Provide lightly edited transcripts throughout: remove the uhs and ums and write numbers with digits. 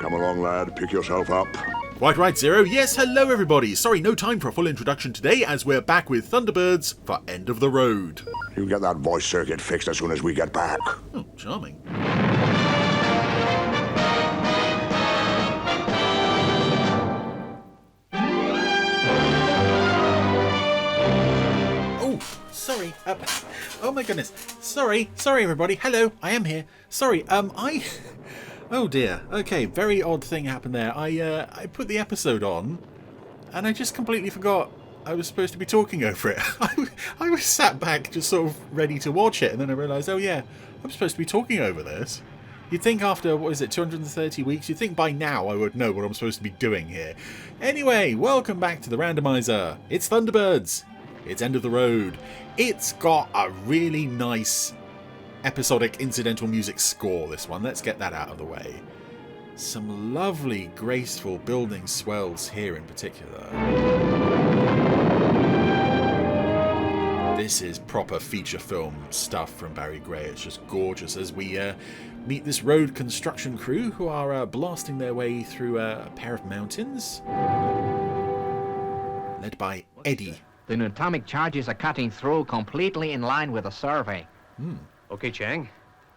Come along, lad. Pick yourself up. Quite right, Zero. Yes, hello everybody. Sorry, no time for a full introduction today as we're back with Thunderbirds for End of the Road. You get that voice circuit fixed as soon as we get back. Oh, charming. Oh, sorry. Oh my goodness. Sorry everybody. Hello, I am here. Sorry, Oh dear. Okay, very odd thing happened there. I put the episode on, and I just completely forgot I was supposed to be talking over it. I was sat back just sort of ready to watch it, and then I realised, oh yeah, I'm supposed to be talking over this. You'd think after, 230 weeks, you'd think by now I would know what I'm supposed to be doing here. Anyway, welcome back to the Randomiser. It's Thunderbirds. It's End of the Road. It's got a really nice episodic incidental music score, this one. Let's get that out of the way. Some lovely, graceful building swells here in particular. This is proper feature film stuff from Barry Gray. It's just gorgeous as we meet this road construction crew who are blasting their way through a pair of mountains. Led by Eddie. The atomic charges are cutting through completely in line with the survey. Okay, Chang.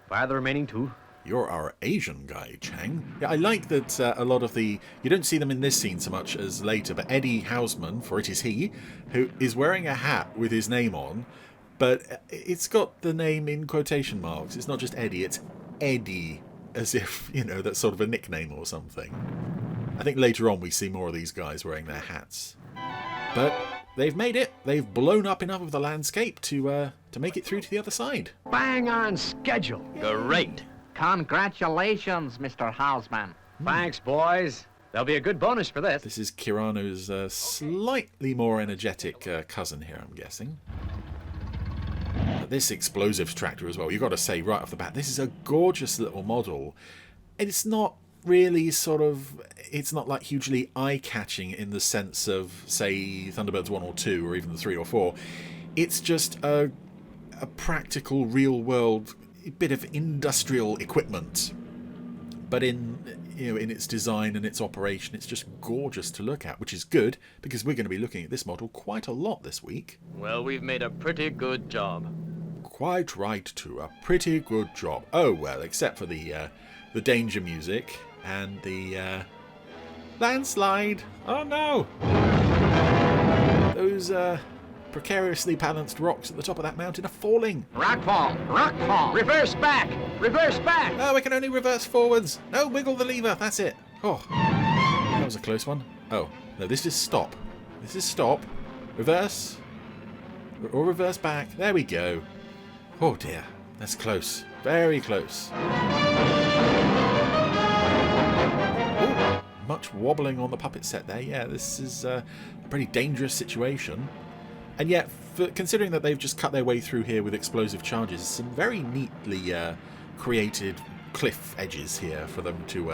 Fire the remaining two. You're our Asian guy, Chang. Yeah, I like that a lot of the... You don't see them in this scene so much as later, but Eddie Houseman, for it is he, who is wearing a hat with his name on, but it's got the name in quotation marks. It's not just Eddie, it's Eddie, as if, that's sort of a nickname or something. I think later on we see more of these guys wearing their hats. But they've made it. They've blown up enough of the landscape to make it through to the other side. Bang on schedule. Great. Congratulations, Mr. Houseman. Thanks, boys. There'll be a good bonus for this. This is Kirano's slightly more energetic cousin here, I'm guessing. This explosives tractor as well, you've got to say right off the bat, this is a gorgeous little model. It's not really it's not like hugely eye-catching in the sense of, say, Thunderbirds 1 or 2 or even the 3 or 4. It's just a practical, real-world bit of industrial equipment. But in its design and its operation, it's just gorgeous to look at, which is good, because we're going to be looking at this model quite a lot this week. Well, we've made a pretty good job. Quite right, too. A pretty good job. Oh, well, except for the danger music and the landslide. Oh, no! Those precariously balanced rocks at the top of that mountain are falling. Rockfall! Reverse back! Reverse back! Oh, we can only reverse forwards. No, wiggle the lever. That's it. Oh, that was a close one. Oh, no, this is stop. This is stop. Reverse. Or reverse back. There we go. Oh, dear. That's close. Very close. Ooh, much wobbling on the puppet set there. Yeah, this is a pretty dangerous situation. And yet, considering that they've just cut their way through here with explosive charges, some very neatly created cliff edges here for them to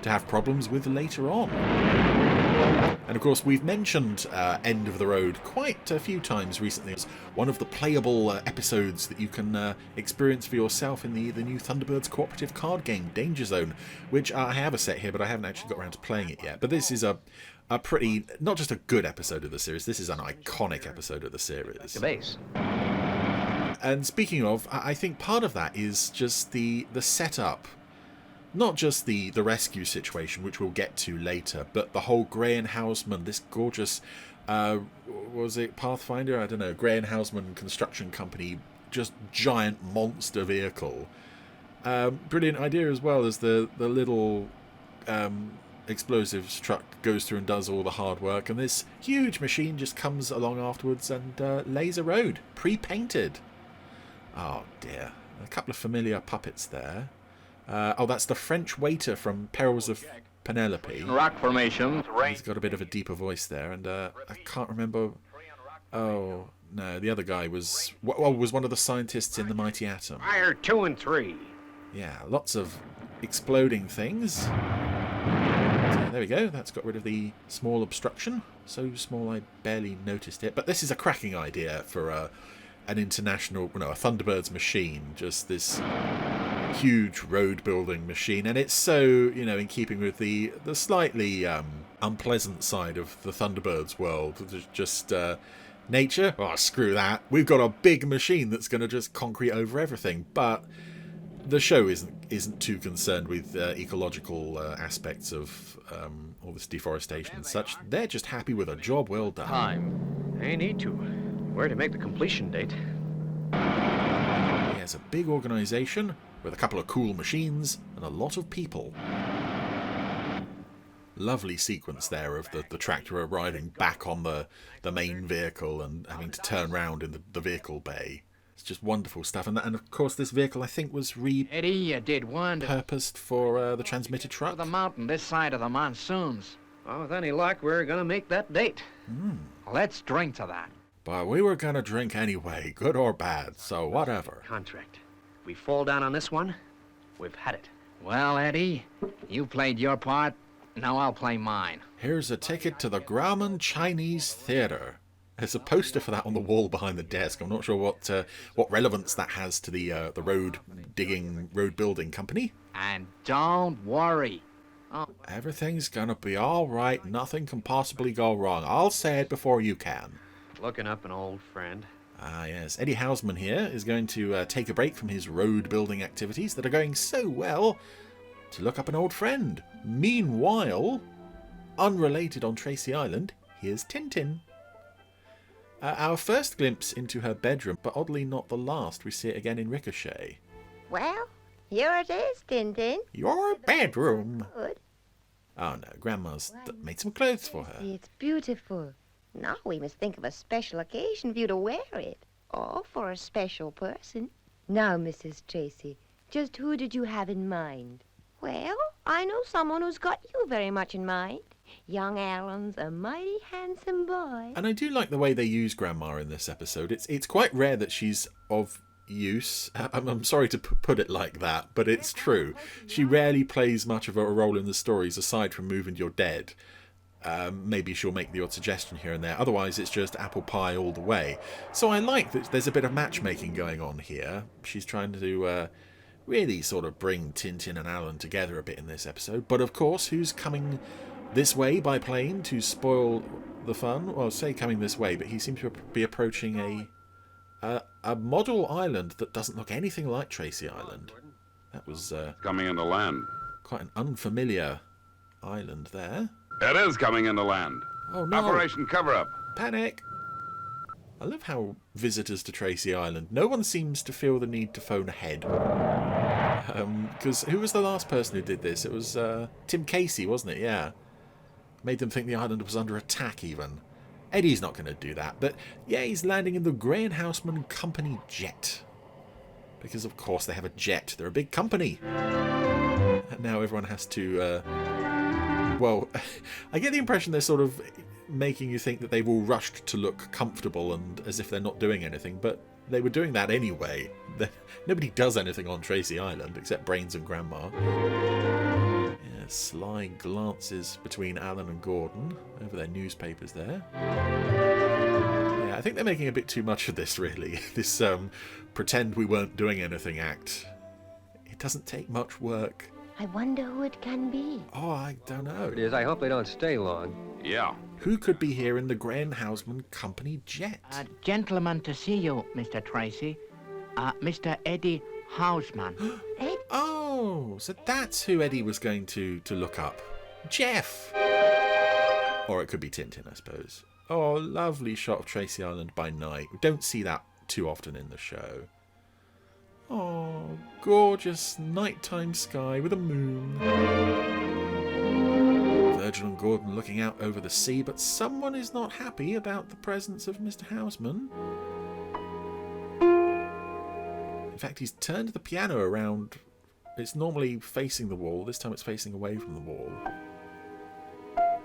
have problems with later on. And of course, we've mentioned End of the Road quite a few times recently as one of the playable episodes that you can experience for yourself in the new Thunderbirds cooperative card game, Danger Zone, which I have a set here, but I haven't actually got around to playing it yet. But this is a pretty, not just a good episode of the series, this is an iconic episode of the series. The base. And speaking of, I think part of that is just the setup. Not just the rescue situation, which we'll get to later, but the whole Gray and Houseman, this gorgeous, was it Pathfinder? I don't know, Gray and Houseman Construction Company, just giant monster vehicle. Brilliant idea as well as the little explosives truck goes through and does all the hard work, and this huge machine just comes along afterwards and lays a road, pre-painted. Oh dear, a couple of familiar puppets there. That's the French waiter from Perils of Penelope. Rock formations. He's got a bit of a deeper voice there, and I can't remember. Oh no, the other guy was one of the scientists in the Mighty Atom. Fire 2 and 3. Yeah, lots of exploding things. So there we go. That's got rid of the small obstruction. So small I barely noticed it. But this is a cracking idea for an international, a Thunderbirds machine. Just this huge road building machine, and it's so, you know, in keeping with the slightly unpleasant side of the Thunderbirds world. Just nature, oh screw that, we've got a big machine that's going to just concrete over everything. But the show isn't too concerned with ecological aspects of all this deforestation and such. They're just happy with a job well done. Time. They need to. Where to make the completion date? He has a big organisation with a couple of cool machines and a lot of people. Lovely sequence there of the tractor arriving back on the main vehicle and having to turn round in the vehicle bay. It's just wonderful stuff. And of course this vehicle, I think, was Eddie, you did wonderful. repurposed for the transmitter truck. The mountain this side of the monsoons. Well, with any luck, we're gonna make that date. Let's drink to that. But we were going to drink anyway, good or bad, so whatever. Contract. If we fall down on this one, we've had it. Well, Eddie, you played your part. Now I'll play mine. Here's a ticket to the Grauman Chinese Theatre. There's a poster for that on the wall behind the desk. I'm not sure what relevance that has to the road building company. And don't worry. Everything's gonna be all right. Nothing can possibly go wrong. I'll say it before you can. Looking up an old friend. Ah, yes. Eddie Houseman here is going to take a break from his road building activities that are going so well to look up an old friend. Meanwhile, unrelated on Tracy Island, here's Tintin. Our first glimpse into her bedroom, but oddly not the last. We see it again in Ricochet. Well, here it is, Tintin. Your bedroom. Good. Oh no, Grandma's made some clothes for her. It's beautiful. Now we must think of a special occasion for you to wear it. Or for a special person. Now, Mrs. Tracy, just who did you have in mind? Well, I know someone who's got you very much in mind. Young Alan's a mighty handsome boy. And I do like the way they use Grandma in this episode. It's quite rare that she's of use. I'm sorry to put it like that, but it's true. She rarely plays much of a role in the stories aside from Move and You're Dead. Maybe she'll make the odd suggestion here and there. Otherwise, it's just apple pie all the way. So I like that there's a bit of matchmaking going on here. She's trying to really sort of bring Tintin and Alan together a bit in this episode. But of course, who's coming this way by plane to spoil the fun? Well, say coming this way, but he seems to be approaching a model island that doesn't look anything like Tracy Island. That was Coming into land. quite an unfamiliar island there. It is coming into land. Oh no! Operation Cover-Up. Panic! I love how visitors to Tracy Island, no one seems to feel the need to phone ahead. Because who was the last person who did this? It was Tim Casey, wasn't it? Yeah. Made them think the island was under attack even. Eddie's not going to do that, but yeah, he's landing in the Gray and Houseman Company jet. Because of course they have a jet. They're a big company. And now everyone has to... well, I get the impression they're sort of making you think that they've all rushed to look comfortable and as if they're not doing anything, but they were doing that anyway. Nobody does anything on Tracy Island except Brains and Grandma. Yeah, sly glances between Alan and Gordon over their newspapers there. Yeah, I think they're making a bit too much of this, really. This pretend we weren't doing anything act. It doesn't take much work. I wonder who it can be. Oh, I don't know. It is. I hope they don't stay long. Yeah. Who could be here in the Gray and Houseman Company jet? Gentleman to see you, Mr. Tracy. Mr. Eddie Houseman. Ed? Oh, so that's who Eddie was going to look up. Jeff! Or it could be Tintin, I suppose. Oh, lovely shot of Tracy Island by night. We don't see that too often in the show. Oh, gorgeous nighttime sky with a moon. Virgil and Gordon looking out over the sea, but someone is not happy about the presence of Mr. Houseman. In fact, he's turned the piano around. It's normally facing the wall. This time it's facing away from the wall.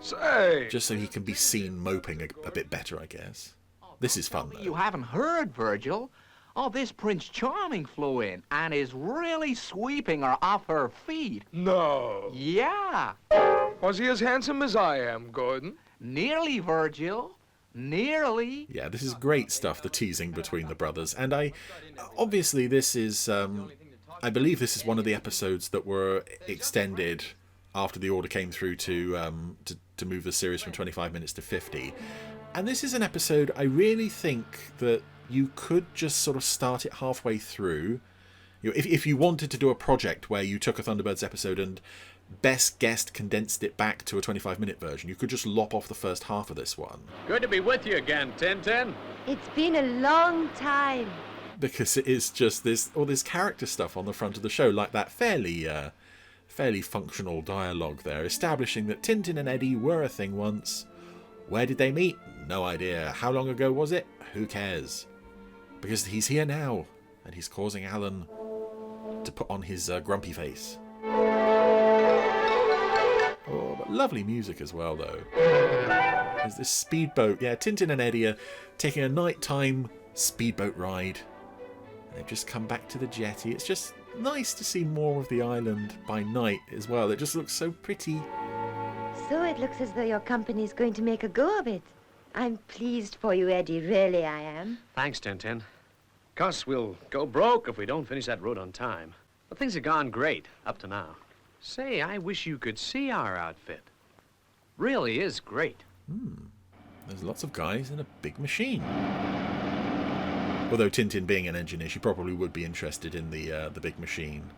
Say! Just so he can be seen moping a bit better, I guess. This is fun, though. You haven't heard, Virgil. Oh, this Prince Charming flew in and is really sweeping her off her feet. No. Yeah. Was he as handsome as I am, Gordon? Nearly, Virgil. Nearly. Yeah, this is great stuff, the teasing between the brothers. And obviously this is I believe this is one of the episodes that were extended after the order came through to move the series from 25 minutes to 50. And this is an episode I really think that you could just sort of start it halfway through. You know, if you wanted to do a project where you took a Thunderbirds episode and best guessed condensed it back to a 25-minute version, you could just lop off the first half of this one. Good to be with you again, Tintin. It's been a long time. Because it is just all this character stuff on the front of the show, like that fairly functional dialogue there, establishing that Tintin and Eddie were a thing once. Where did they meet? No idea. How long ago was it? Who cares? Because he's here now, and he's causing Alan to put on his grumpy face. Oh, but lovely music as well, though. There's this speedboat. Yeah, Tintin and Eddie are taking a nighttime speedboat ride. And they've just come back to the jetty. It's just nice to see more of the island by night as well. It just looks so pretty. So it looks as though your company's going to make a go of it. I'm pleased for you, Eddie. Really, I am. Thanks, Tintin. 'Cause we'll go broke if we don't finish that road on time. But things have gone great up to now. Say, I wish you could see our outfit. Really is great. There's lots of guys in a big machine. Although Tintin being an engineer, she probably would be interested in the big machine.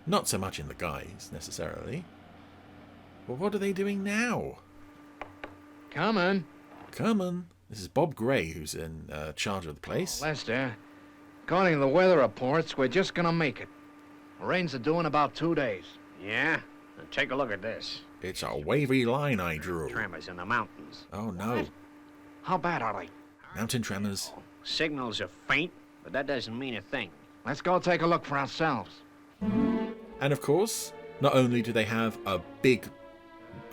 Not so much in the guys, necessarily. But what are they doing now? Coming. Coming. This is Bob Gray, who's in charge of the place. Lester, according to the weather reports, we're just gonna make it. Rains are due in about 2 days. Yeah? And take a look at this. It's a wavy line I drew. Tremors in the mountains. Oh no. How bad are they? Mountain tremors. Signals are faint, but that doesn't mean a thing. Let's go take a look for ourselves. And of course, not only do they have a big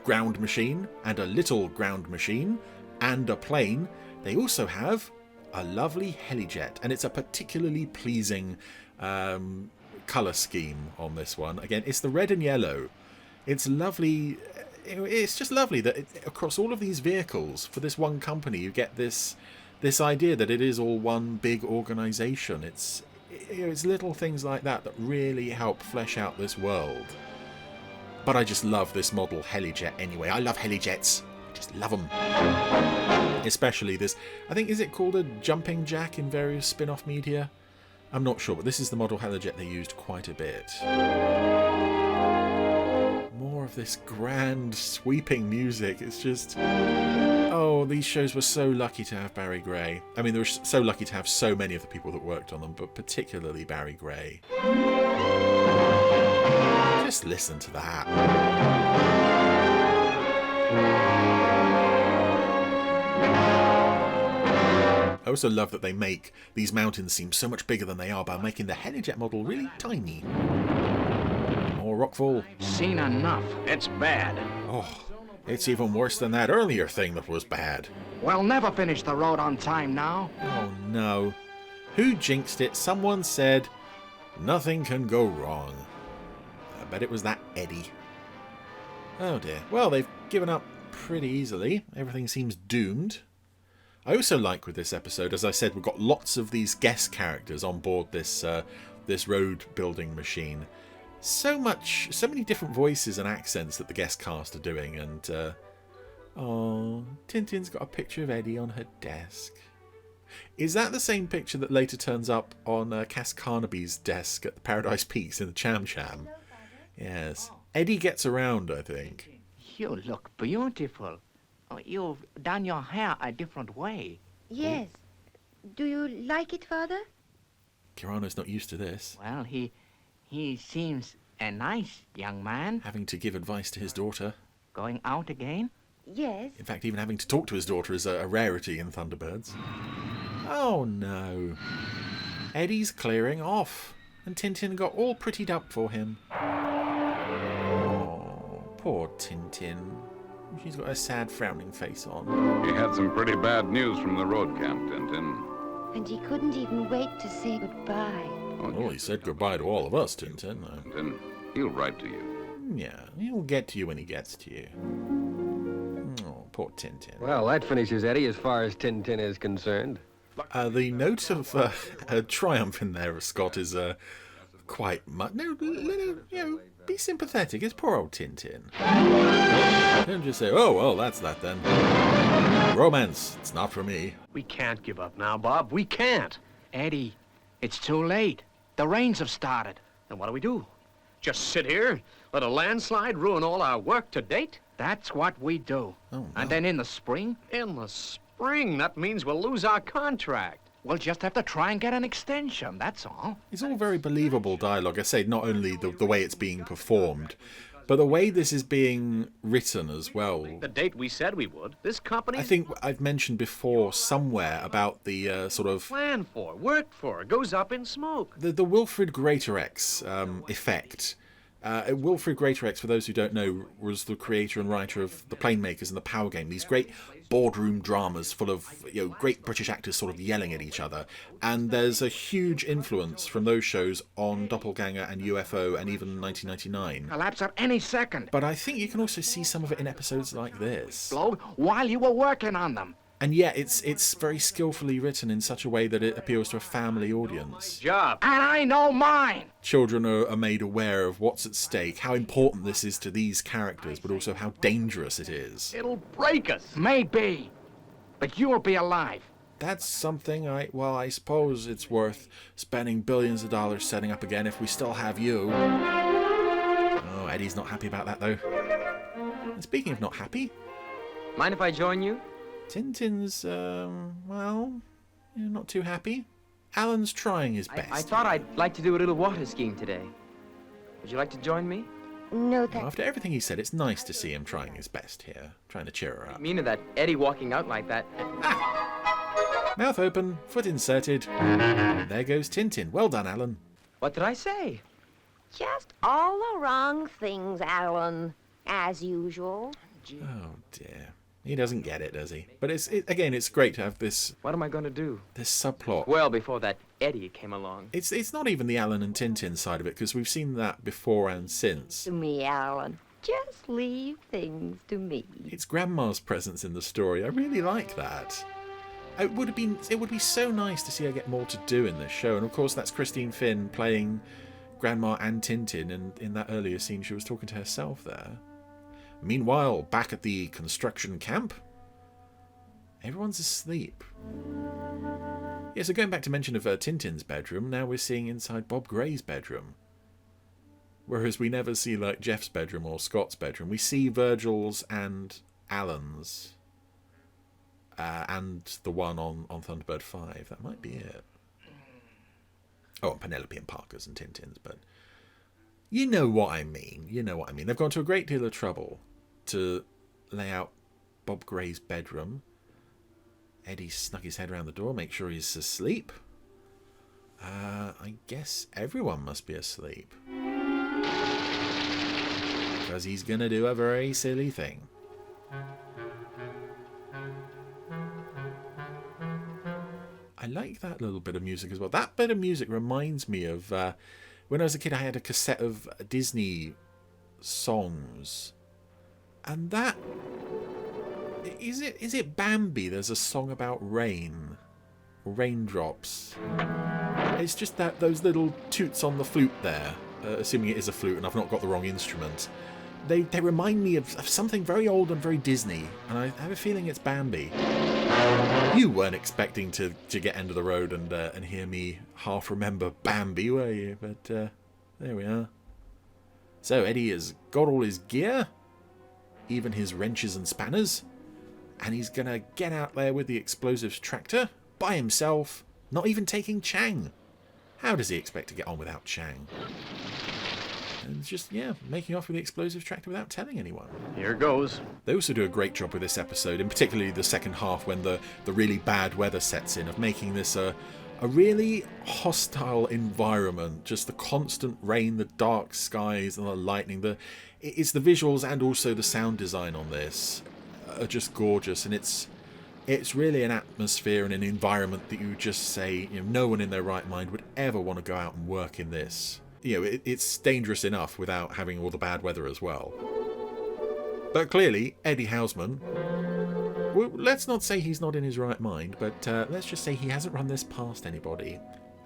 ground machine and a little ground machine and a plane, they also have a lovely helijet, and it's a particularly pleasing colour scheme on this one. Again, it's the red and yellow. It's lovely. It's just lovely that across all of these vehicles for this one company, you get this idea that it is all one big organisation. It's little things like that that really help flesh out this world. But I just love this model helijet anyway. I love helijets. I just love them. Especially this, I think, is it called a jumping jack in various spin-off media? I'm not sure, but this is the model helijet they used quite a bit. More of this grand, sweeping music. It's just... Oh, these shows were so lucky to have Barry Gray. I mean, they were so lucky to have so many of the people that worked on them, but particularly Barry Gray. Just listen to that. I also love that they make these mountains seem so much bigger than they are by making the helijet model really tiny. More rockfall. Seen enough. It's bad. Oh, it's even worse than that earlier thing that was bad. We'll never finish the road on time now. Oh no. Who jinxed it? Someone said, nothing can go wrong. I bet it was that Eddie. Oh dear. Well, they've given up pretty easily. Everything seems doomed. I also like with this episode, as I said, we've got lots of these guest characters on board this road building machine. So many different voices and accents that the guest cast are doing, and Tintin's got a picture of Eddie on her desk. Is that the same picture that later turns up on Cass Carnaby's desk at the Paradise Peaks in the Cham Cham? Yes. Eddie gets around, I think. You look beautiful. You've done your hair a different way. Yes. Do you like it, Father? Kirano's not used to this. Well, he seems a nice young man. Having to give advice to his daughter. Going out again? Yes. In fact, even having to talk to his daughter is a rarity in Thunderbirds. Oh no. Eddie's clearing off, and Tintin got all prettied up for him. Oh, poor Tintin. She's got a sad, frowning face on. He had some pretty bad news from the road camp, Tintin. And he couldn't even wait to say goodbye. Oh, he said goodbye to all of us, Tintin. Tintin, he'll write to you. Yeah, he'll get to you when he gets to you. Oh, poor Tintin. Well, that finishes Eddie as far as Tintin is concerned. The note of triumph in there, Scott, is quite much. No, be sympathetic. It's poor old Tintin. Don't just say, oh, well, that's that then. Romance, it's not for me. We can't give up now, Bob. We can't. Eddie, it's too late. The rains have started. Then what do? Just sit here, let a landslide ruin all our work to date? That's what we do. Oh, no. And then in the spring, In the spring, that means we'll lose our contract. we'll just have to try and get an extension, that's all. It's all very believable dialogue. I say not only the way it's being performed, but the way this is being written as well. The date we said we would. This company I think I've mentioned before somewhere about the sort of planned for, worked for, goes up in smoke. the Wilfrid Greatorex effect. Wilfrid Greatorex, for those who don't know, was the creator and writer of The Planemakers and The Power Game. These great boardroom dramas full of great British actors sort of yelling at each other. And there's a huge influence from those shows on Doppelganger and UFO and even 1999. Collapse at any second. But I think you can also see some of it in episodes like this. Blow while you were working on them. And yet it's very skillfully written in such a way that it appeals to a family audience. Job. And I know mine. Children are made aware of what's at stake, how important this is to these characters, but also how dangerous it is. It'll break us. Maybe. But you'll be alive. That's something I suppose it's worth spending billions of dollars setting up again if we still have you. Oh, Eddie's not happy about that though. And speaking of not happy, Mind if I join you? Tintin's, not too happy. Alan's trying his best. I thought I'd like to do a little water skiing today. Would you like to join me? No, thank After everything he said, it's nice to see him trying his best here, trying to cheer her up. Meaning that Eddie walking out like that. Mouth open, foot inserted. There goes Tintin. Well done, Alan. What did I say? Just all the wrong things, Alan. As usual. Oh dear. He doesn't get it, does he? But it's great to have this What am I going to do? subplot. Well, before that Eddie came along. It's not even the Alan and Tintin side of it, because we've seen that before and since. To me, Alan. Just leave things to me. It's Grandma's presence in the story. I really like that. It would be so nice to see her get more to do in this show. And of course, that's Christine Finn playing Grandma and Tintin, and in that earlier scene, she was talking to herself there. Meanwhile, back at the construction camp, everyone's asleep. Yeah, so going back to mention of Tintin's bedroom, now we're seeing inside Bob Gray's bedroom. Whereas we never see like Jeff's bedroom or Scott's bedroom. We see Virgil's and Alan's. And the one on Thunderbird 5. That might be it. Oh, and Penelope and Parker's and Tintin's, but you know what I mean. They've gone to a great deal of trouble to lay out Bob Gray's bedroom. Eddie snuck his head around the door, make sure he's asleep. I guess everyone must be asleep. Because he's going to do a very silly thing. I like that little bit of music as well. That bit of music reminds me of when I was a kid. I had a cassette of Disney songs, and that is it Bambi? There's a song about rain, raindrops. It's just that those little toots on the flute there, assuming it is a flute and I've not got the wrong instrument. They remind me of something very old and very Disney, and I have a feeling it's Bambi. You weren't expecting to get end of the road and hear me half remember Bambi, were you? But there we are. So Eddie has got all his gear, even his wrenches and spanners, and he's going to get out there with the explosives tractor by himself, not even taking Chang. How does he expect to get on without Chang? And just, making off with the explosive tractor without telling anyone. Here goes. They also do a great job with this episode, and particularly the second half when the really bad weather sets in, of making this a really hostile environment. Just the constant rain, the dark skies, and the lightning. It's the visuals and also the sound design on this are just gorgeous, and it's really an atmosphere and an environment that you just say, no one in their right mind would ever want to go out and work in this. It's dangerous enough without having all the bad weather as well. But clearly, Eddie Houseman, well, let's not say he's not in his right mind, but let's just say he hasn't run this past anybody.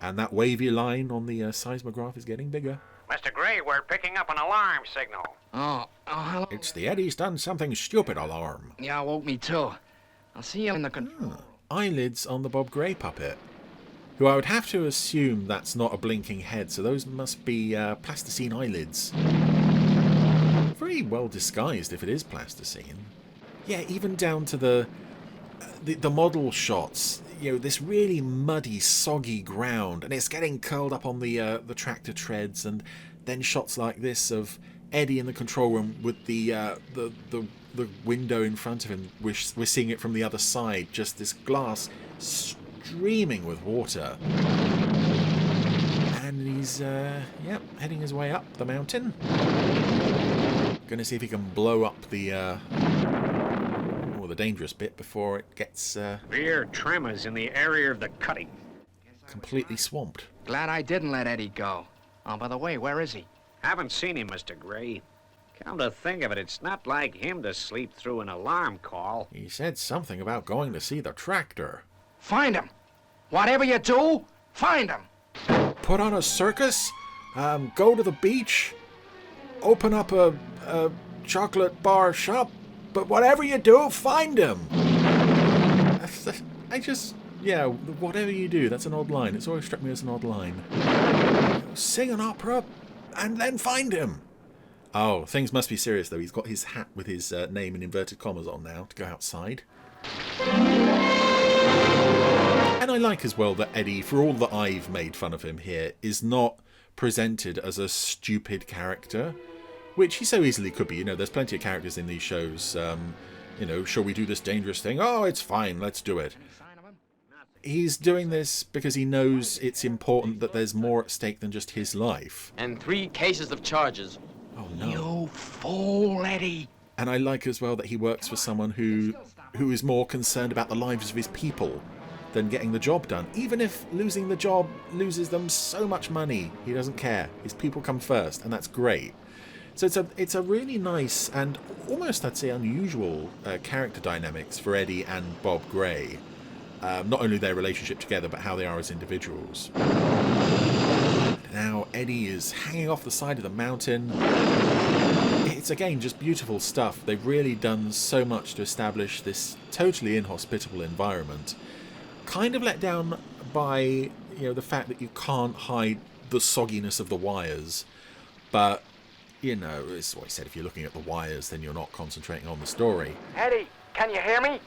And that wavy line on the seismograph is getting bigger. Mr. Gray, we're picking up an alarm signal. Oh, hello. It's the Eddie's done something stupid alarm. Yeah, woke me too. I'll see you in the control. Eyelids on the Bob Gray puppet, who I would have to assume that's not a blinking head, so those must be plasticine eyelids. Very well disguised if it is plasticine. Yeah, even down to the model shots. You know, this really muddy, soggy ground, and it's getting curled up on the tractor treads, and then shots like this of Eddie in the control room with the window in front of him. We're seeing it from the other side, just this glass streaming with water. And he's, heading his way up the mountain. Gonna see if he can blow up the dangerous bit before it gets Severe tremors in the area of the cutting. completely swamped. Glad I didn't let Eddie go. Oh, by the way, where is he? Haven't seen him, Mr. Gray. Come to think of it, it's not like him to sleep through an alarm call. He said something about going to see the tractor. Find him. Whatever you do, find him. Put on a circus? Go to the beach? Open up a chocolate bar shop? But whatever you do, find him! Whatever you do, that's an odd line. It's always struck me as an odd line. Sing an opera, and then find him! Oh, things must be serious, though. He's got his hat with his name in inverted commas on now to go outside. And I like as well that Eddie, for all that I've made fun of him here, is not presented as a stupid character, which he so easily could be. You know, there's plenty of characters in these shows. Shall we do this dangerous thing? Oh, it's fine, let's do it. He's doing this because he knows it's important that there's more at stake than just his life. And 3 cases of charges. Oh no. You fool, Eddie. And I like as well that he works for someone who is more concerned about the lives of his people than getting the job done. Even if losing the job loses them so much money, he doesn't care. His people come first, and that's great. So it's a really nice and almost, I'd say, unusual character dynamics for Eddie and Bob Gray. Not only their relationship together, but how they are as individuals. Now Eddie is hanging off the side of the mountain. It's again just beautiful stuff. They've really done so much to establish this totally inhospitable environment. Kind of let down by the fact that you can't hide the sogginess of the wires, but it's what I said, if you're looking at the wires, then you're not concentrating on the story. Eddie, can you hear me?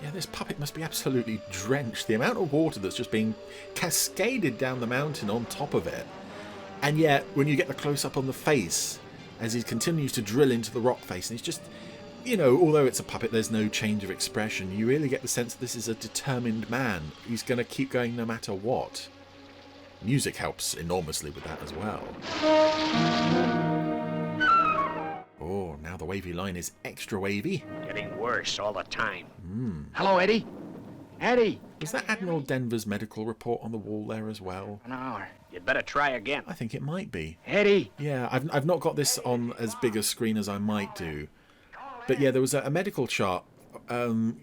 Yeah, this puppet must be absolutely drenched. The amount of water that's just being cascaded down the mountain on top of it. And yet, when you get the close-up on the face, as he continues to drill into the rock face, and he's just, although it's a puppet, there's no change of expression, you really get the sense that this is a determined man. He's going to keep going no matter what. Music helps enormously with that as well. Oh, now the wavy line is extra wavy. Getting worse all the time. Hello, Eddie. Eddie. Was that Admiral Denver's medical report on the wall there as well? An hour. You'd better try again. I think it might be. Eddie. Yeah, I've not got this on as big a screen as I might do. But yeah, there was a medical chart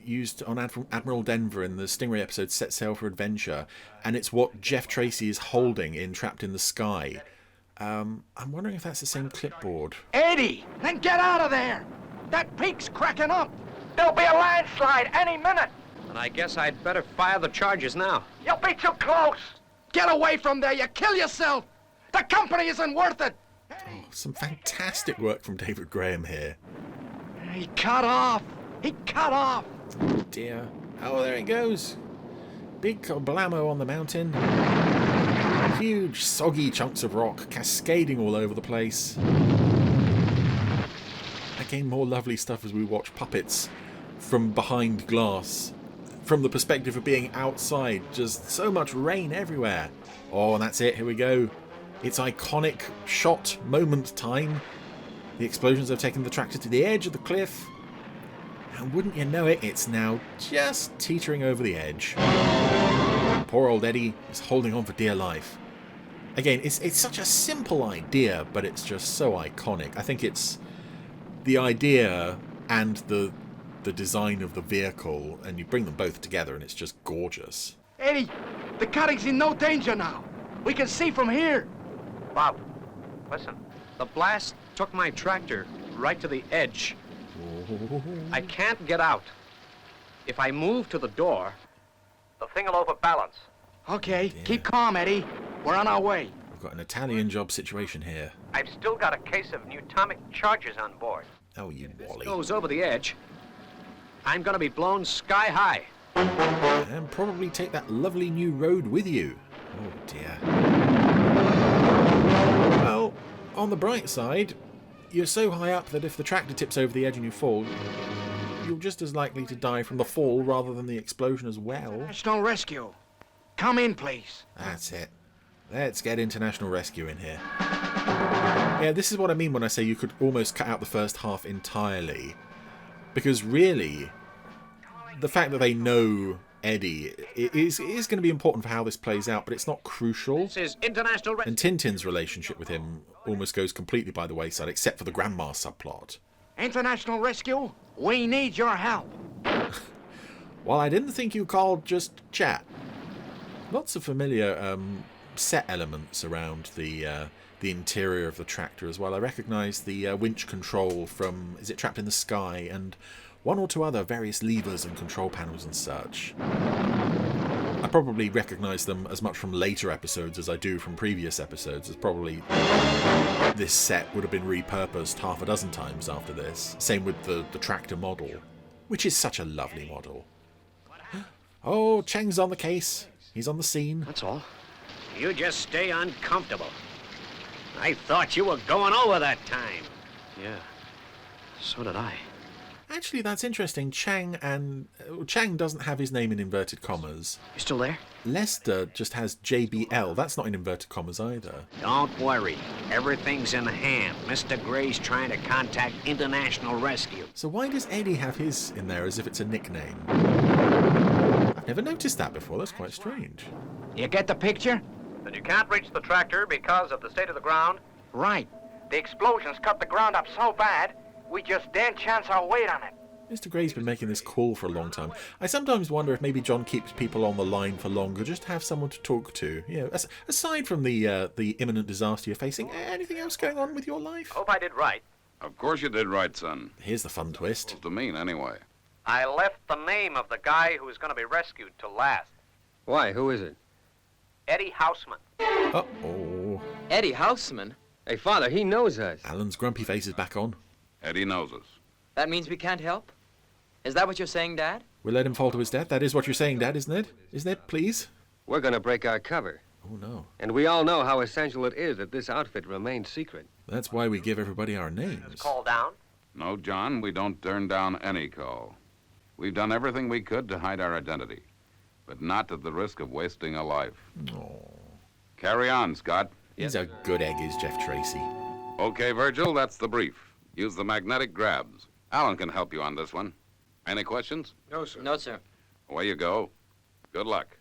used on Admiral Denver in the Stingray episode Set Sail for Adventure, and it's what Jeff Tracy is holding in Trapped in the Sky. I'm wondering if that's the same clipboard. Eddie, then get out of there. That peak's cracking up. There'll be a landslide any minute. And I guess I'd better fire the charges now. You'll be too close. Get away from there. You kill yourself. The company isn't worth it. Oh, some fantastic work from David Graham here. He cut off. He cut off. Oh dear. Oh, there it goes. Big blammo on the mountain. Huge, soggy chunks of rock cascading all over the place. Again, more lovely stuff as we watch puppets from behind glass. From the perspective of being outside, just so much rain everywhere. Oh, and that's it, here we go. It's iconic shot moment time. The explosions have taken the tractor to the edge of the cliff. And wouldn't you know it, it's now just teetering over the edge. Poor old Eddie is holding on for dear life. Again, it's such a simple idea, but it's just so iconic. I think it's the idea and the design of the vehicle, and you bring them both together and it's just gorgeous. Eddie, The cutting's in no danger now. We can see from here. Bob, listen. The blast took my tractor right to the edge. I can't get out. If I move to the door, the thing will overbalance. Okay, keep calm, Eddie. We're on our way. We've got an Italian job situation here. I've still got a case of Newtomic charges on board. Oh, you wally. Goes over the edge. I'm gonna be blown sky high. And probably take that lovely new road with you. Oh dear. Well, on the bright side, you're so high up that if the tractor tips over the edge and you fall, you're just as likely to die from the fall rather than the explosion as well. National Rescue. Come in, please. That's it. Let's get international rescue in here. Yeah, this is what I mean when I say you could almost cut out the first half entirely. Because really, the fact that they know Eddie is going to be important for how this plays out, but it's not crucial. This is international And Tintin's relationship with him almost goes completely by the wayside, except for the grandma subplot. International Rescue, we need your help. Well, I didn't think you called just chat. Lots of familiar set elements around the interior of the tractor as well. I recognise the winch control from Is It Trapped in the Sky, and one or two other various levers and control panels and such. I probably recognise them as much from later episodes as I do from previous episodes, as probably this set would have been repurposed half a dozen times after this. Same with the tractor model, which is such a lovely model. Oh, Cheng's on the case. He's on the scene. That's all. You just stay uncomfortable. I thought you were going over that time. Yeah. So did I. Actually, that's interesting. Chang doesn't have his name in inverted commas. You still there? Lester just has JBL. That's not in inverted commas either. Don't worry. Everything's in hand. Mr. Gray's trying to contact International Rescue. So why does Eddie have his in there as if it's a nickname? I've never noticed that before. That's quite strange. You get the picture? Then you can't reach the tractor because of the state of the ground? Right. The explosions cut the ground up so bad, we just daren't chance our weight on it. Mr. Gray's been making this call for a long time. I sometimes wonder if maybe John keeps people on the line for longer, just to have someone to talk to. You know, aside from the imminent disaster you're facing, anything else going on with your life? Hope I did right. Of course you did right, son. Here's the fun twist. Supposed to mean, anyway. I left the name of the guy who was going to be rescued to last. Why? Who is it? Eddie Houseman. Uh-oh. Eddie Houseman? Hey, Father, he knows us. Alan's grumpy face is back on. Eddie knows us. That means we can't help? Is that what you're saying, Dad? We'll let him fall to his death. That is what you're saying, Dad, isn't it? Isn't it, please? We're going to break our cover. Oh, no. And we all know how essential it is that this outfit remain secret. That's why we give everybody our names. Call down? No, John, we don't turn down any call. We've done everything we could to hide our identity, but not at the risk of wasting a life. Oh. Carry on, Scott. He's a good egg, is Jeff Tracy. Okay, Virgil, that's the brief. Use the magnetic grabs. Alan can help you on this one. Any questions? No, sir. No, sir. Away you go. Good luck.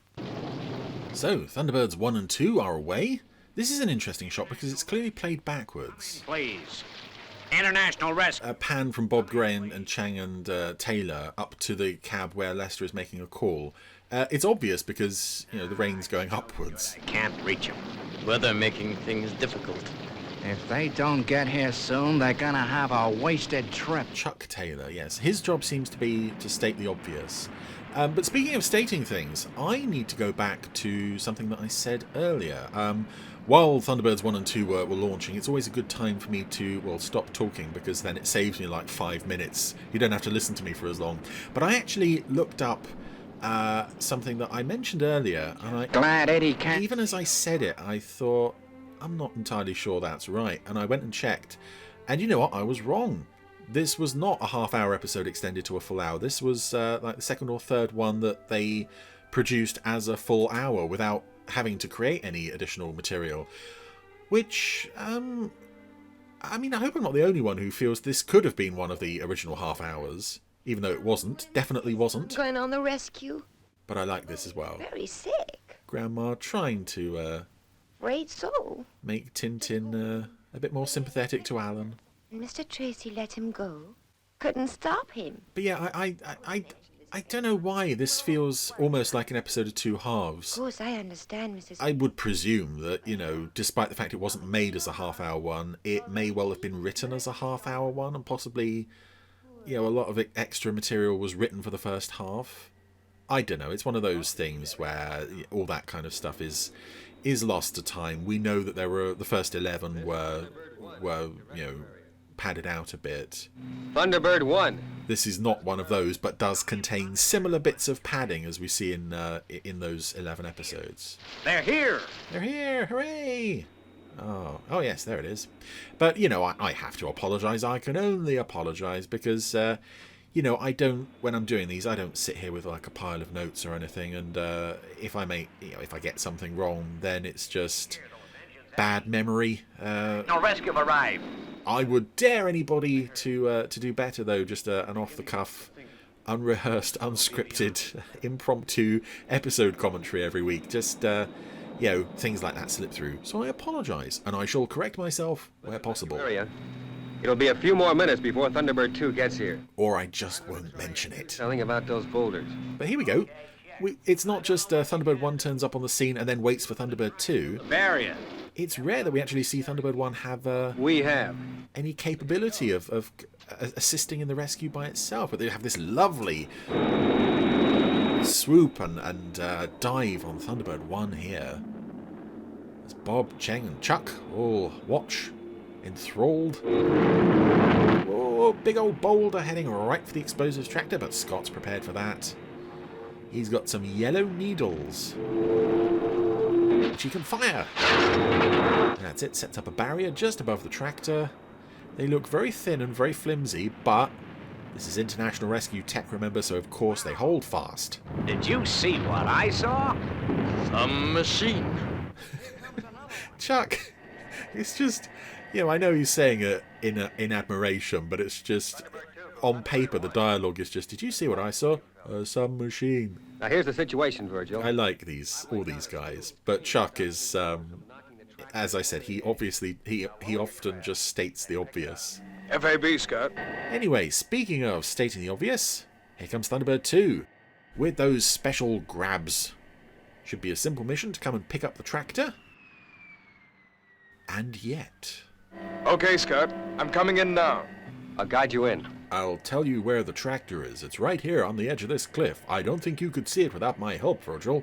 So, Thunderbirds 1 and 2 are away. This is an interesting shot because it's clearly played backwards. Please. International Rescue. A pan from Bob Gray and Chang and Taylor up to the cab where Lester is making a call. It's obvious because, you know, the rain's going upwards. I can't reach him. Weather making things difficult. If they don't get here soon, they're gonna have a wasted trip. Chuck Taylor, yes. His job seems to be to state the obvious. But speaking of stating things, I need to go back to something that I said earlier. While Thunderbirds 1 and 2 were launching, it's always a good time for me to, well, stop talking, because then it saves me like 5 minutes. You don't have to listen to me for as long. But I actually looked up something that I mentioned earlier, and Glad Eddie can't. even as I said it, I thought, I'm not entirely sure that's right. And I went and checked, and you know what? I was wrong. This was not a half-hour episode extended to a full hour. This was like the second or third one that they produced as a full hour without having to create any additional material. Which, I mean, I hope I'm not the only one who feels this could have been one of the original half hours, even though it wasn't. Definitely wasn't. Going on the rescue? But I like this as well. Very sick. Grandma trying to Afraid so. make Tintin a bit more sympathetic to Alan. Mr. Tracy let him go. Couldn't stop him. But yeah, I don't know why this feels almost like an episode of two halves. Of course, I understand, Mrs. I would presume that, you know, despite the fact it wasn't made as a half-hour one, it may well have been written as a half-hour one, and possibly, you know, a lot of extra material was written for the first half. I don't know. It's one of those things where all that kind of stuff is lost to time. We know that the first 11 were you know, padded out a bit. Thunderbird 1. This is not one of those, but does contain similar bits of padding as we see in those 11 episodes. They're here! They're here! Hooray! Oh yes, there it is. But, you know, I have to apologise. I can only apologise because, you know, when I'm doing these, I don't sit here with like a pile of notes or anything. And if I get something wrong, then it's just bad memory. No rescue arrived. I would dare anybody to do better, though. Just an off-the-cuff, unrehearsed, unscripted, impromptu episode commentary every week. Just, you know, things like that slip through. So I apologise, and I shall correct myself where possible. It'll be a few more minutes before Thunderbird 2 gets here. Or I just won't mention it. Telling about those boulders. But here we go. It's not just Thunderbird 1 turns up on the scene and then waits for Thunderbird 2. Barrier. It's rare that we actually see Thunderbird 1 have any capability of assisting in the rescue by itself. But they have this lovely swoop and dive on Thunderbird 1 here. There's Bob, Cheng and Chuck all watch, enthralled. Oh, big old boulder heading right for the explosives tractor, but Scott's prepared for that. He's got some yellow needles, which he can fire. That's it, sets up a barrier just above the tractor. They look very thin and very flimsy, but this is international rescue tech, remember, so of course they hold fast. Did you see what I saw? Some machine. Chuck, it's just, you know, I know he's saying it in admiration, but it's just, on paper, the dialogue is just, did you see what I saw? Some machine. Now here's the situation, Virgil. I like all these guys, but Chuck is, as I said, he often just states the obvious. FAB, Scott. Anyway, speaking of stating the obvious, here comes Thunderbird 2 with those special grabs. Should be a simple mission to come and pick up the tractor. And yet... Okay, Scott. I'm coming in now. I'll guide you in. I'll tell you where the tractor is. It's right here on the edge of this cliff. I don't think you could see it without my help, Virgil.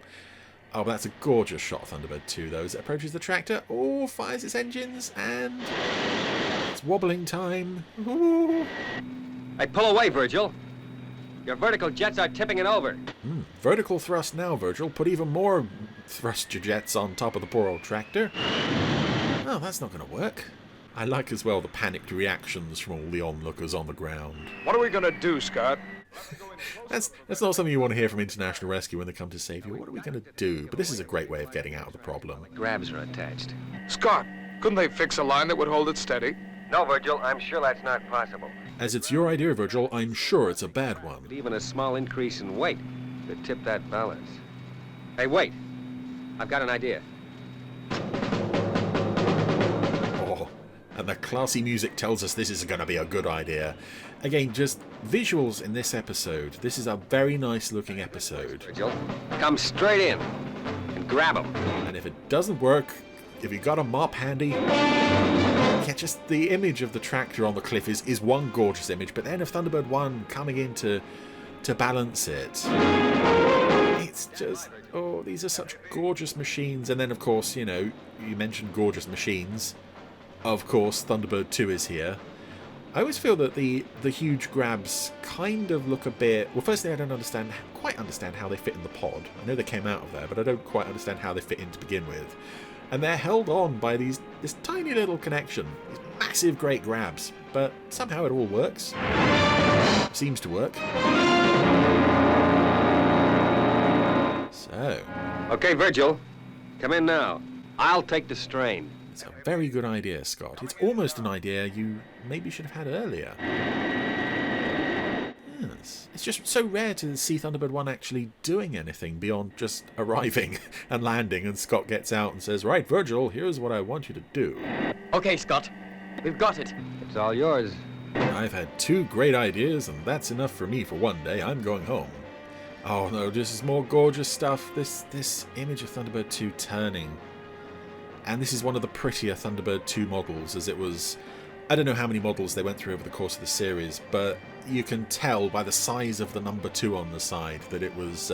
Oh, but that's a gorgeous shot, Thunderbird 2, though, as it approaches the tractor. Oh, fires its engines, and... it's wobbling time. Ooh. Hey, pull away, Virgil. Your vertical jets are tipping it over. Vertical thrust now, Virgil. Put even more thrust jets on top of the poor old tractor. Oh, that's not going to work. I like as well the panicked reactions from all the onlookers on the ground. What are we gonna do, Scott? That's not something you want to hear from International Rescue when they come to save you. What are we going to do? But this is a great way of getting out of the problem. Grabs are attached. Scott, couldn't they fix a line that would hold it steady? No, Virgil, I'm sure that's not possible. As it's your idea, Virgil, I'm sure it's a bad one. But even a small increase in weight could tip that balance. Hey, wait. I've got an idea. And the classy music tells us this is going to be a good idea. Again, just visuals in this episode. This is a very nice looking episode. Virgil, come straight in and grab him. And if it doesn't work, if you got a mop handy, yeah, just the image of the tractor on the cliff is one gorgeous image. But then of Thunderbird 1 coming in to balance it, it's just, oh, these are such gorgeous machines. And then, of course, you know, you mentioned gorgeous machines. Of course, Thunderbird 2 is here. I always feel that the huge grabs kind of look a bit... Well, firstly, I don't quite understand how they fit in the pod. I know they came out of there, but I don't quite understand how they fit in to begin with. And they're held on by this tiny little connection. These massive, great grabs. But somehow it all works. Seems to work. So... Okay, Virgil, come in now. I'll take the strain. It's a very good idea, Scott. It's almost an idea you maybe should have had earlier. Yes. It's just so rare to see Thunderbird 1 actually doing anything beyond just arriving and landing, and Scott gets out and says, right, Virgil, here's what I want you to do. Okay, Scott. We've got it. It's all yours. I've had 2 great ideas, and that's enough for me for one day. I'm going home. Oh no, this is more gorgeous stuff. This image of Thunderbird 2 turning. And this is one of the prettier Thunderbird 2 models, as it was... I don't know how many models they went through over the course of the series, but you can tell by the size of the number 2 on the side that it was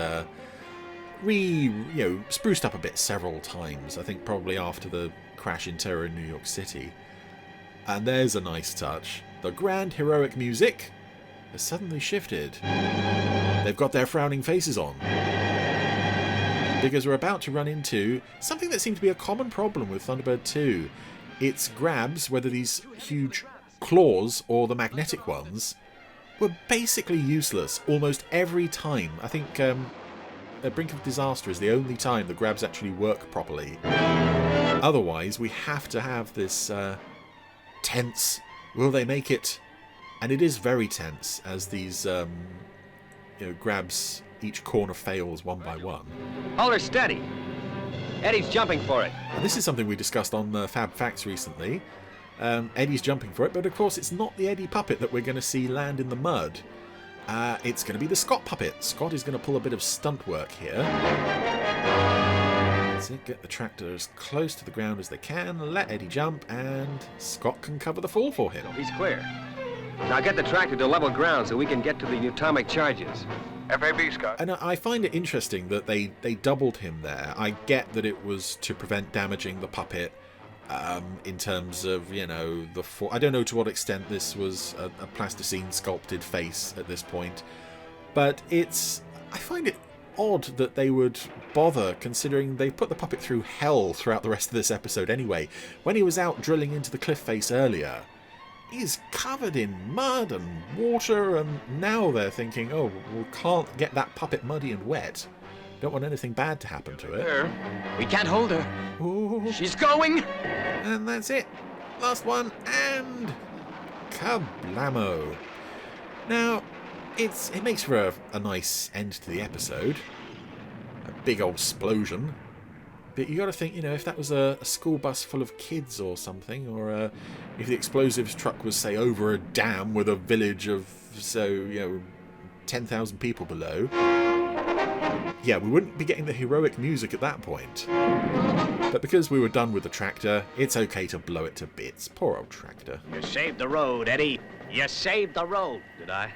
spruced up a bit several times. I think probably after the crash in terror in New York City. And there's a nice touch. The grand heroic music has suddenly shifted. They've got their frowning faces on. Because we're about to run into something that seemed to be a common problem with Thunderbird 2. Its grabs, whether these huge claws or the magnetic ones, were basically useless almost every time. I think Brink of Disaster is the only time the grabs actually work properly. Otherwise, we have to have this tense, will they make it? And it is very tense as these grabs, each corner fails one by one. Hold her steady. Eddie's jumping for it. And this is something we discussed on Fab Facts recently. Eddie's jumping for it, but of course it's not the Eddie puppet that we're going to see land in the mud. It's going to be the Scott puppet. Scott is going to pull a bit of stunt work here. That's it, get the tractor as close to the ground as they can, let Eddie jump, and Scott can cover the fall for him. He's clear. Now get the tractor to level ground so we can get to the atomic charges. FAB, Scott. And I find it interesting that they doubled him there. I get that it was to prevent damaging the puppet in terms of, the fall. I don't know to what extent this was a plasticine sculpted face at this point. But I find it odd that they would bother, considering they put the puppet through hell throughout the rest of this episode anyway. When he was out drilling into the cliff face earlier, he's covered in mud and water, and now they're thinking, oh, we can't get that puppet muddy and wet. Don't want anything bad to happen to it. We can't hold her. Ooh. She's going! And that's it. Last one, and kablamo. Now, it makes for a nice end to the episode. A big old explosion. But you got to think, if that was a school bus full of kids or something, or if the explosives truck was, say, over a dam with a village of, 10,000 people below, yeah, we wouldn't be getting the heroic music at that point. But because we were done with the tractor, it's okay to blow it to bits. Poor old tractor. You saved the road, Eddie. You saved the road. Did I?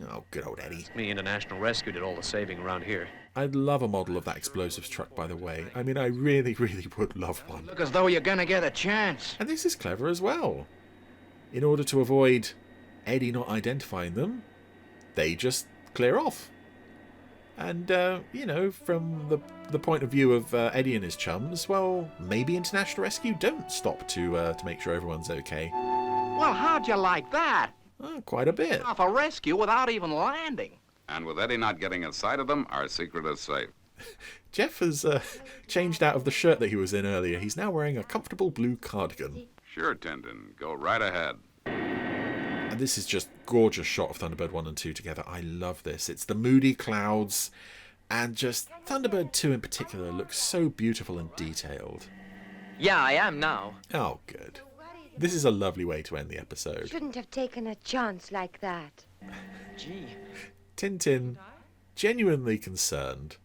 Oh, good old Eddie. Me, International Rescue did all the saving around here. I'd love a model of that explosives truck, by the way. I mean, I really, really would love one. Look as though you're gonna get a chance. And this is clever as well. In order to avoid Eddie not identifying them, they just clear off. And, from the point of view of Eddie and his chums, well, maybe International Rescue don't stop to make sure everyone's okay. Well, how'd you like that? Oh, quite a bit. Off a rescue without even landing. And with Eddie not getting a sight of them, our secret is safe. Jeff has changed out of the shirt that he was in earlier. He's now wearing a comfortable blue cardigan. Sure, Tintin. Go right ahead. And this is just gorgeous shot of Thunderbird 1 and 2 together. I love this. It's the moody clouds, and just Thunderbird 2 in particular looks so beautiful and detailed. Yeah, I am now. Oh, good. This is a lovely way to end the episode. Shouldn't have taken a chance like that. Gee. Tintin, genuinely concerned.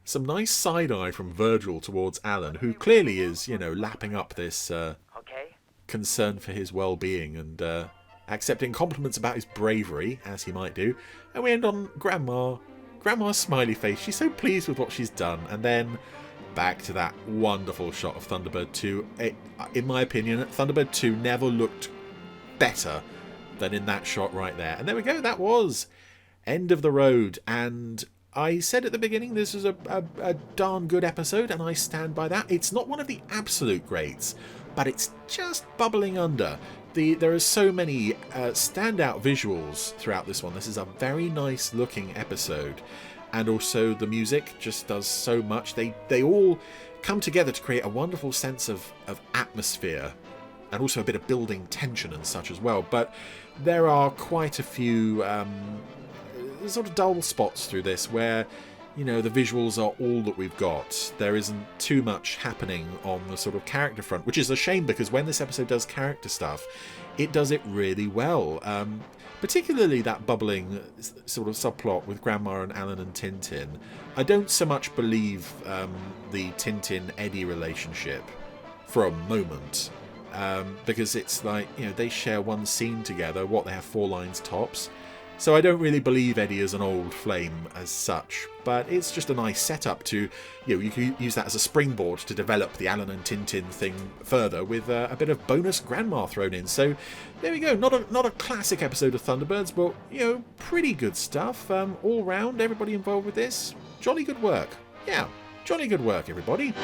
Some nice side-eye from Virgil towards Alan, who clearly is, lapping up this concern for his well-being and accepting compliments about his bravery, as he might do. And we end on Grandma's smiley face. She's so pleased with what she's done. And then back to that wonderful shot of Thunderbird 2. In my opinion, Thunderbird 2 never looked better than in that shot right there. And there we go. That was end of the road. And I said at the beginning this was a darn good episode, and I stand by that. It's not one of the absolute greats, but it's just bubbling under. There are so many standout visuals throughout this one. This is a very nice looking episode. And also the music just does so much. They all come together to create a wonderful sense of atmosphere, and also a bit of building tension and such as well. But there are quite a few sort of dull spots through this where, the visuals are all that we've got. There isn't too much happening on the sort of character front, which is a shame, because when this episode does character stuff, it does it really well. particularly that bubbling sort of subplot with Grandma and Alan and Tintin. I don't so much believe the Tintin-Eddie relationship for a moment, because it's like, you know, they share one scene together, they have 4 lines tops, so I don't really believe Eddie is an old flame as such, but it's just a nice setup to, you know, you can use that as a springboard to develop the Alan and Tintin thing further with a bit of bonus Grandma thrown in. So there we go, not a classic episode of Thunderbirds, but, you know, pretty good stuff all round. Everybody involved with this, jolly good work. Yeah, jolly good work, everybody.